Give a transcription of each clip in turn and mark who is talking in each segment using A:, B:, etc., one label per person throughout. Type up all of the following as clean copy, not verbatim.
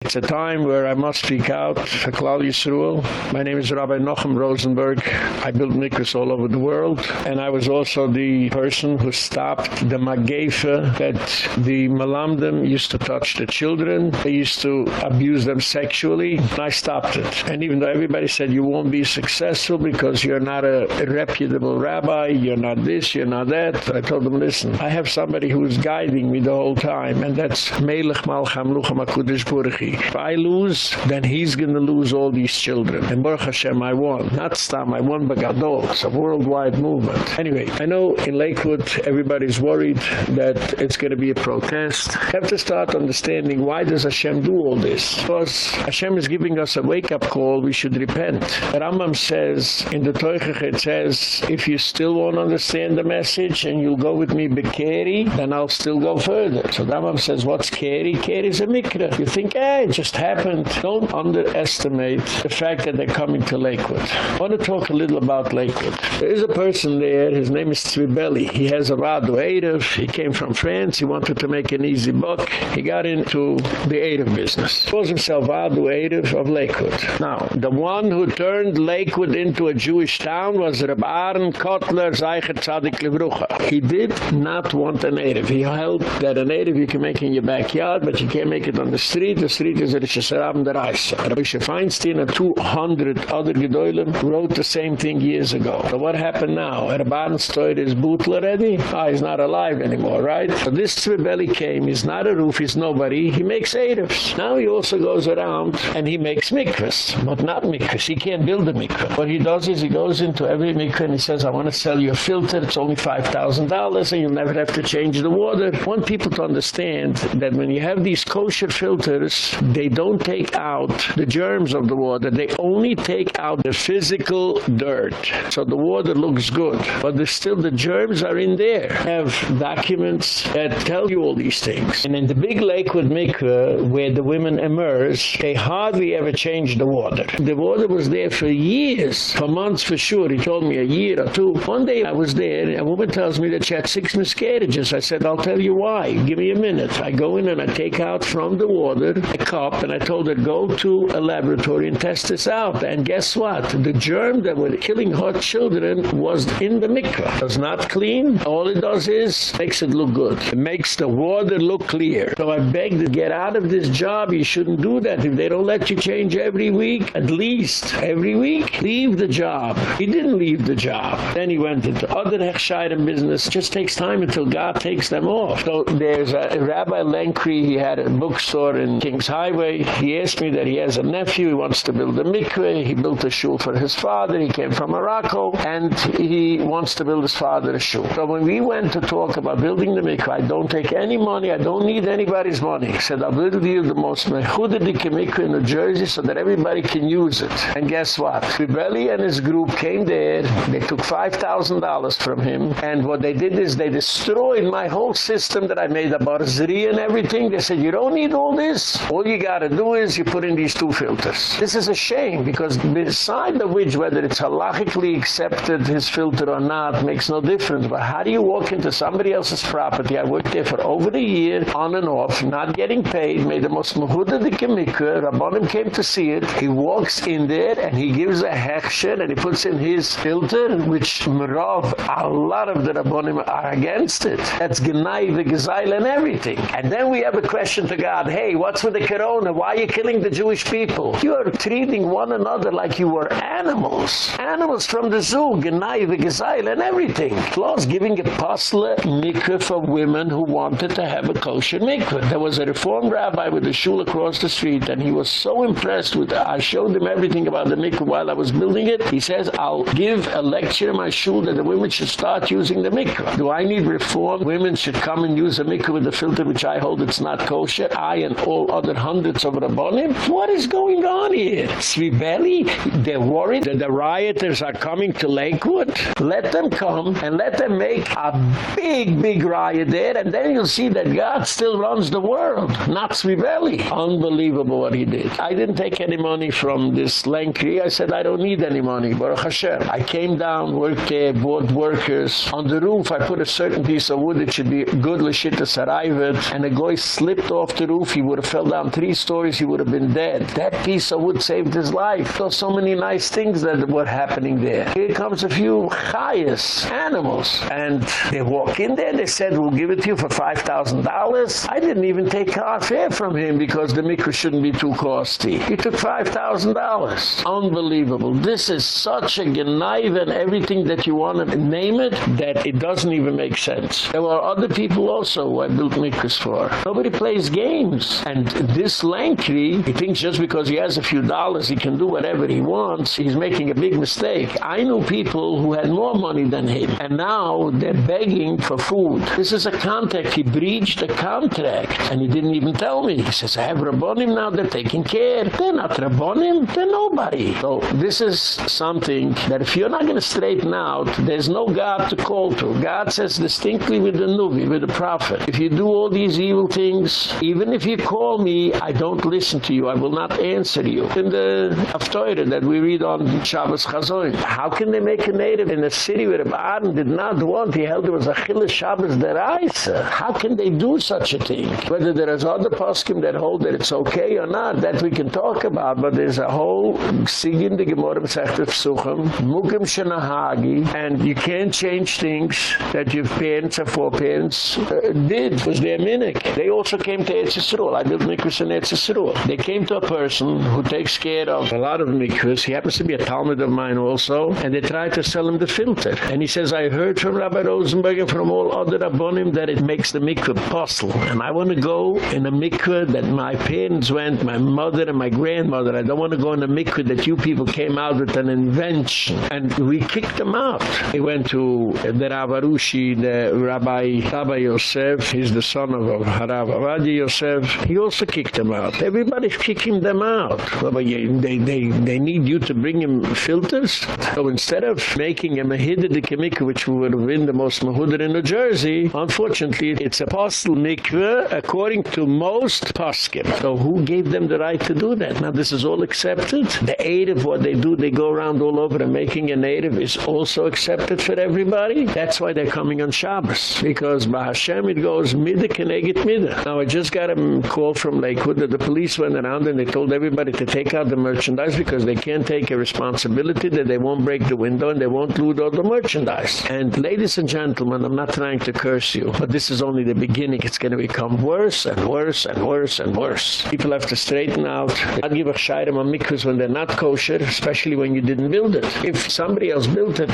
A: It's a time where I must speak out for Klal Yisrael. My name is Rabbi Nuchem Rosenberg. I built mikvahs all over the world, and I was also the person who stopped the magefa that the malamdim used to touch the children. They used to abuse them sexually, and I stopped it. And even though everybody said you won't be successful because you're not a reputable rabbi, you're not this, you're not that, I told them, listen, I have somebody who's guiding me the whole time, and that's Melech Malcham Luchem HaKudosh Baruch Hu. If I lose, then he's going to lose all these children. And Baruch Hashem, I won. Not Stam, I won Bagadol. It's a worldwide movement. Anyway, I know in Lakewood everybody's worried that it's going to be a protest. We have to start understanding why does Hashem do all this? Because Hashem is giving us a wake-up call, we should repent. The Rambam says, in the Teuchach it says, if you still won't understand the message and you'll go with me Bekeri, then I'll still go further. So the Rambam says, what's Keri? Keri is a mikra. You think, it just happened. Don't underestimate the fact that they're coming to Lakewood. I want to talk a little about Lakewood. There is a person there, his name is Tzvibeli. He has a Radu Erev. He came from France. He wanted to make an easy buck. He got into the Erev business. He calls himself Radu Erev of Lakewood. Now, the one who turned Lakewood into a Jewish town was Rabbi Aaron Kotler Zeicher Tzadik Livrucha. He did not want an Erev. He held that an Erev you can make in your backyard, but you can't make it on the street. The street is a Rosh Hashanah der Reise. Rabbi Feinstein and 200 other Gedolim wrote the same thing years ago. So what happened now? Rabban's story is boot already? He's not alive anymore, right? So this Tzvibeli came, he's not a roof, he's nobody, he makes Erevs. Now he also goes around and he makes mikvahs, but not mikvahs. He can't build a mikvah. What he does is he goes into every mikvah and he says, I want to sell you a filter, it's only $5,000 and you'll never have to change the water. I want people to understand that when you have these kosher filters, they don't take out the germs of the water. They only take out the physical dirt. So the water looks good. But there's still the germs are in there. I have documents that tell you all these things. And in the big Lakewood mikveh, where the women immerse, they hardly ever change the water. The water was there for years, for months for sure. He told me a year or two. One day I was there, and a woman tells me that she had 6 miscarriages. I said, I'll tell you why. Give me a minute. I go in and I take out from the water a cup, and I told her, go to a laboratory and test this out. And guess what? The germ that were killing her children was in the mikvah. It was not clean. All it does is makes it look good. It makes the water look clear. So I beg to get out of this job. You shouldn't do that. If they don't let you change every week, at least every week, leave the job. He didn't leave the job. Then he went into other hechshayim business. It just takes time until God takes them off. So there's a Rabbi Lenkri. He had a bookstore in King's Highway. He asked me that he has a nephew. He wants to build a mikveh. He built a shul for his father. He came from Morocco, and he wants to build his father a shul. So when we went to talk about building the mikveh, I don't take any money. I don't need anybody's money. He said, I'll build you the most mechudedike mikveh in New Jersey so that everybody can use it. And guess what? Rebelli and his group came there. They took $5,000 from him, and what they did is they destroyed my whole system that I made, a barzri and everything. They said, you don't need all this. All you got to do is you put in these 2 filters. This is a shame, because beside of which, whether it's halachically accepted, his filter or not, makes no difference. But how do you walk into somebody else's property? I worked there for over a year, on and off, not getting paid, made the most mehudedike mikveh. Rabbanim came to see it. He walks in there and he gives a hechsher and he puts in his filter, which Merav, a lot of the Rabbanim are against it. That's Genai, the Gezeil, and everything. And then we have a question to God, hey, what's with the corona? Why are you killing the Jewish people? You are treating one another like you were animals. Animals from the zoo, Genai, the Gezeil, and everything. Plus giving a pasla mikveh for women who wanted to have a kosher mikveh. There was a Reform rabbi with a shul across the street, and he was so impressed with it. I showed him everything about the mikveh while I was building it. He says, I'll give a lecture in my shul that the women should start using the mikveh. Do I need reform? Women should come and use a mikveh with the filter which I hold it's not kosher. I and all other hundreds of Rabbanim. What is going on here? Tzvibeli, they're worried that the rioters are coming to Lakewood. Let them come and let them make a big riot there, and then you'll see that God still runs the world, not Tzvibeli. Unbelievable what he did. I didn't take any money from this Lenkri. I said, I don't need any money. Baruch Hashem. I came down, worked there, bought workers. On the roof, I put a certain piece of wood. It should be good, l'shita sarayvet, and the guy slipped off the roof. He would have fell down down 3 stories, he would have been dead. That piece of wood saved his life. So many nice things that were happening there. Here comes a few chayas, animals, and they walk in there, they said, we'll give it to you for $5,000. I didn't even take car fare from him because the mikveh shouldn't be too costly. He took $5,000. Unbelievable. This is such a genaiv and everything that you want to name it, that it doesn't even make sense. There were other people also who I built mikvahs for. Nobody plays games. And this Lankry, he thinks just because he has a few dollars, he can do whatever he wants. He's making a big mistake. I knew people who had more money than him, and now they're begging for food. This is a contract. He breached a contract, and he didn't even tell me. He says, I have Rabbonim now, they're taking care. They're not Rabbonim, they're nobody. So this is something that if you're not going to straighten out, there's no God to call to. God says distinctly with the Nuvi, with the prophet, if you do all these evil things, even if you call me, I don't listen to you. I will not answer you. In the Haftorah that we read on Shabbos Chazoin, how can they make a native in a city where Rabbi Aaron did not want? He held it was a Chilus Shabbos deraisa. How can they do such a thing? Whether there is other poskim that hold that it's okay or not, that we can talk about, but there's a whole sigin the Gemara Masechet Psuchim, Mukim Shenahagi, and you can't change things that your parents or foreparents did. It was their minik. They also came to Eretz Yisrael. I built mikvahs in Eretz Yisrael. They came to a person who takes care of a lot of mikvahs. He happens to be a Talmud of mine also, and they tried to sell him the filter. And he says, I heard from Rabbi Rosenberg and from all other Rabbonim that it makes the mikvah possible. And I want to go in a mikvah that my parents went, my mother and my grandmother. I don't want to go in a mikvah that you people came out with an invention. And we kicked them out. He went to the Rav Arushi, the Rabbi Yosef. He's the son of Rav Avadia Yosef. He also kicked them out. Everybody's kicking them out. They need you to bring him filters. So instead of making a Mahiddah mikveh, which would have been the most Mahudar in New Jersey, unfortunately, it's a apostle mikveh according to most poskim. So who gave them the right to do that? Now this is all accepted. The Erev, what they do, they go around all over and making an Erev is also accepted for everybody. That's why they're coming on Shabbos. Because by Hashem it goes Midah Keneged Midah. Now I just got a call from Lakewood that the police went around and they told everybody to take out the merchandise because they can't take a responsibility that they won't break the window and they won't loot all the merchandise. And ladies and gentlemen, I'm not trying to curse you, but this is only the beginning. It's going to become worse and worse and worse and worse. People have to straighten out. I'd give a shayrim on mikvahs when they're not kosher, especially when you didn't build it. If somebody else built it,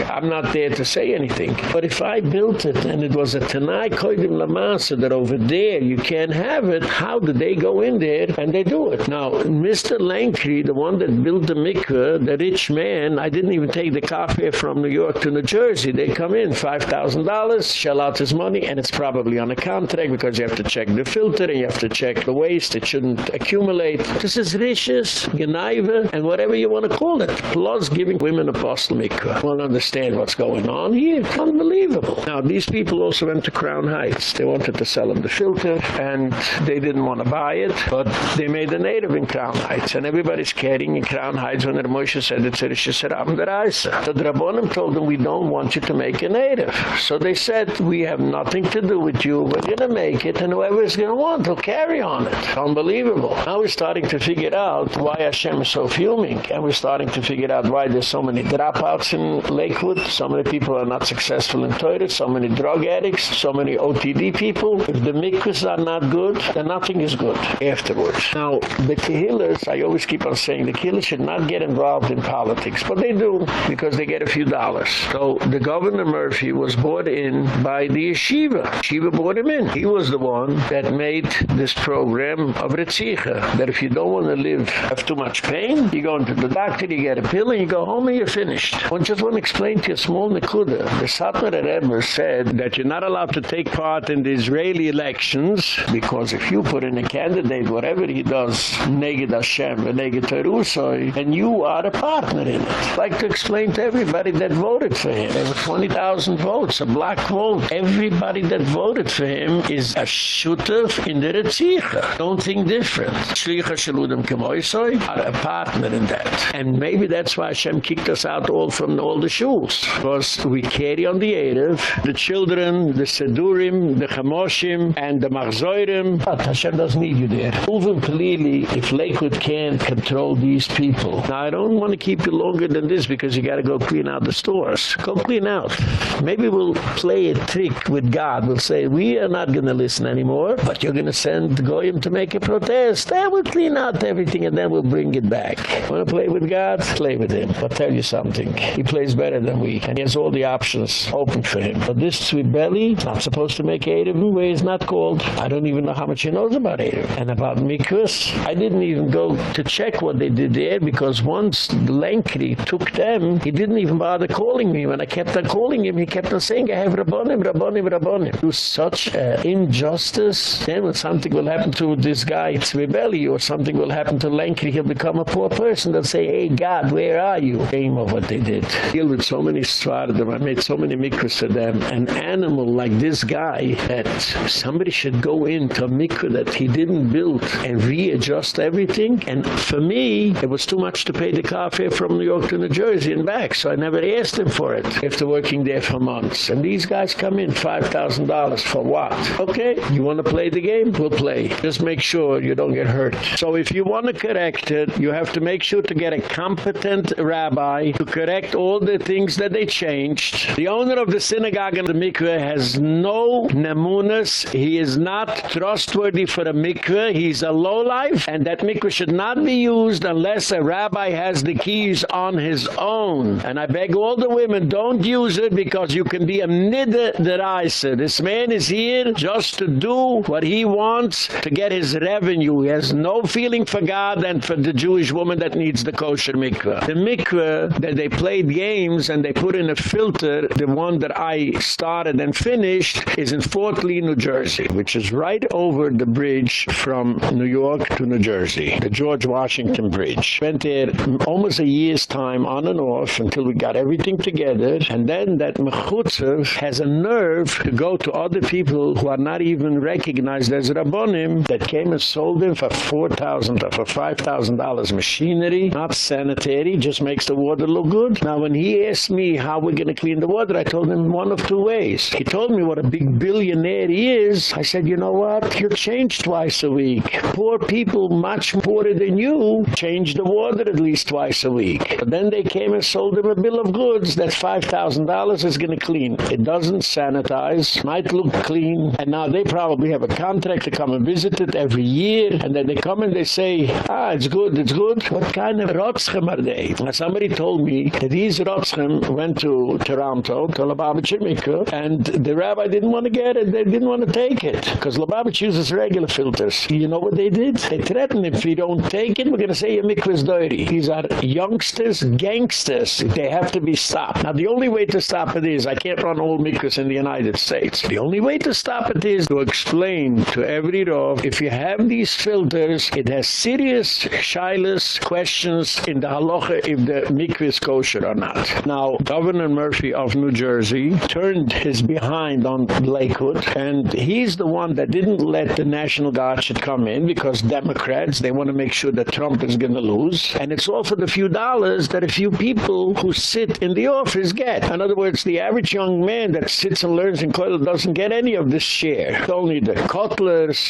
A: I'm not there to say anything. But if I built it and it was a Tanai Koidim Lamasa that over there you can't have it, how do they go in there and they do it? Now, Mr. Lankry, the one that built the mikvah, the rich man, I didn't even take the car fare from New York to New Jersey. They come in, $5,000, shell out his money, and it's probably on a contract because you have to check the filter and you have to check the waste. It shouldn't accumulate. This is riches, genaiva, and whatever you want to call it. Plus giving women apostle mikvah. Well, understand what's going on here. It's unbelievable. Now, these people also went to Crown Heights. They wanted to sell them the filter, and they didn't want to buy it, but they made a native in Crown Heights, and everybody's carrying in Crown Heights when the Moshe said it's a Rishis Rabban Deraisa. So the Rabbonim told them, we don't want you to make a native. So they said, we have nothing to do with you. We're going to make it, and whoever is going to want will carry on it. Unbelievable. Now we're starting to figure out why Hashem is so fuming, and we're starting to figure out why there's so many dropouts in Lakewood, so many people are not successful in Torah, so many drug addicts, so many OTD people. If the mikvahs are not good, then nothing is good afterwards. Now, the Kehillas, I always keep on saying, the Kehillas should not get involved in politics, but they do, because they get a few dollars. So the Governor Murphy was brought in by the yeshiva. Yeshiva brought him in. He was the one that made this program of Retzicha, that if you don't want to have too much pain, you go into the doctor, you get a pill, and you go home and you're finished. I just want to explain to you a small nekuda. The Satmar Rebbe said that you're not allowed to take part in the Israeli elections, because if you put in a candidate, whatever he does, neged Hashem, neged Terusoi, and you are a partner in it. I'd like to explain to everybody that voted for him. There were 20,000 votes, a black vote. Everybody that voted for him is a shutef in the Retzicha. Don't think different. Shlicha Shaludem Kemoisoi are a partner in that. And maybe that's why Hashem kicked us out all from all the shuls. Because we carry on the Erev, the children, the Sedurim, the Chamoshim, and the Machzorim. Hashem doesn't need you there. Moving clearly, if Lakewood can't control these people. Now, I don't want to keep you longer than this because you got to go clean out the stores. Go clean out. Maybe we'll play a trick with God. We'll say, we are not going to listen anymore, but you're going to send Goyim to make a protest. Then we'll clean out everything and then we'll bring it back. Want to play with God? Play with him. I'll tell you something. He plays better than we, and he has all the options open for him. But this sweet belly, not supposed to make Erev where he's not called. I don't even know how much he knows about Erev. And about Mikvahs, I didn't even go to check what they did there because once Lenkri took them, he didn't even bother calling me. When I kept on calling him, he kept on saying, I have Rabbonim, Rabbonim, Rabbonim. It was such injustice. Then when something will happen to this guy, Tzvibeli, or something will happen to Lenkri, he'll become a poor person. They'll say, hey, God, where are you? Shame of what they did. I deal with so many Svardim. I made so many mikvahs for them. An animal like this guy, that somebody should go into a mikvah that he didn't build and readjust everything. And for me, it was too much to pay the car fare from New York to New Jersey and back. So I never asked him for it after working there for months. And these guys come in $5,000 for what? Okay, you want to play the game? We'll play. Just make sure you don't get hurt. So if you want to correct it, you have to make sure to get a competent rabbi to correct all the things that they changed. The owner of the synagogue and the mikveh has no nemunas. He is not trustworthy for a mikveh. He's a lowlife, and that mikveh should not be used unless a rabbi has the keys on his own. And I beg all the women, don't use it because you can be a niddah deraisa. This man is here just to do what he wants to get his revenue. He has no feeling for God and for the Jewish woman that needs the kosher mikveh. The mikveh that they played games and they put in a filter, the one that I started and finished, is in Fort Lee, New Jersey, which is right over the bridge from New York to New Jersey, the George Washington Bridge. Went there almost a year's time on and off until we got everything together, and then that mechutzev has a nerve to go to other people who are not even recognized as Rabbonim that came and sold them for $4,000 or for $5,000 machinery, not sanitary, just makes the water look good. Now when he asked me how we're going to clean the water, I told him one of two ways. He told me what a big billionaire he is. I said, you know what? You change twice a week. Poor people, much poorer than you, change the water at least twice a week. But then they came and sold him a bill of goods that $5,000 is going to clean. It doesn't sanitize, might look clean, and now they probably have a contract to come and visit it every year, and then they come and they say, it's good, it's good. What kind of rotzchem are they? Now, somebody told me that these rotzchem went to Toronto, to Lubavitcher Mikveh, and the rabbi didn't want to get it. They didn't want to take it, because Lubavitch uses regular filters. You know what they did? They threatened, if you don't take it, we're going to say your mikveh is dirty. These are youngsters, gangsters. They have to be stopped. Now, the only way to stop it is, I can't run all mikvahs in the United States. The only way to stop it is to explain to every rov, if you have these filters, it has serious shilas questions in the halacha if the mikveh is kosher or not. Now, Governor Murphy of New Jersey turned his behind on Lakewood, and he's the one that didn't let the National Guard should come in because Democrats, they want to make sure that Trump is going to lose, and it's all for the few dollars that a few people who sit in the office get. In other words, the average young man that sits and learns in Kollel doesn't get any of this share. It's only the Kotlers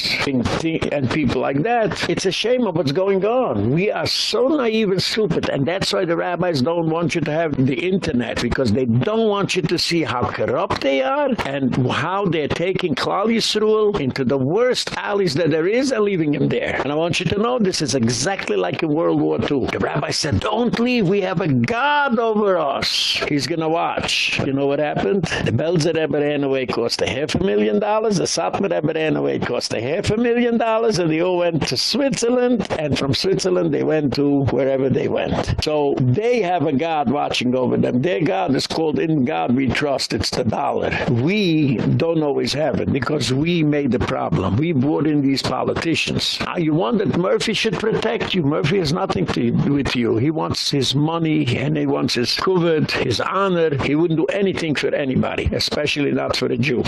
A: and people like that. It's a shame of what's going on. We are so naive and stupid, and that's why the rabbis don't want you to have the internet, because they don't want you to see how corrupt they are and how they're taking Klal Yisrael into the worst alleys that there is and leaving him there. And I want you to know this is exactly like in World War II. The rabbi said, don't leave. We have a God over us. He's going to watch. You know what happened? The Belzer Rebbe ran away, cost $500,000. The Satmar Rebbe ran away, cost $500,000. And they all went to Switzerland. And from Switzerland, they went to wherever they went. So they have a God watching over them. Their God is called In God We Trust. It's the dollar. We don't always have it because we made the problem. We brought in these politicians. You want that Murphy should protect you. Murphy has nothing to do with you. He wants his money and he wants his kuvvet, his honor. He wouldn't do anything for anybody, especially not for a Jew.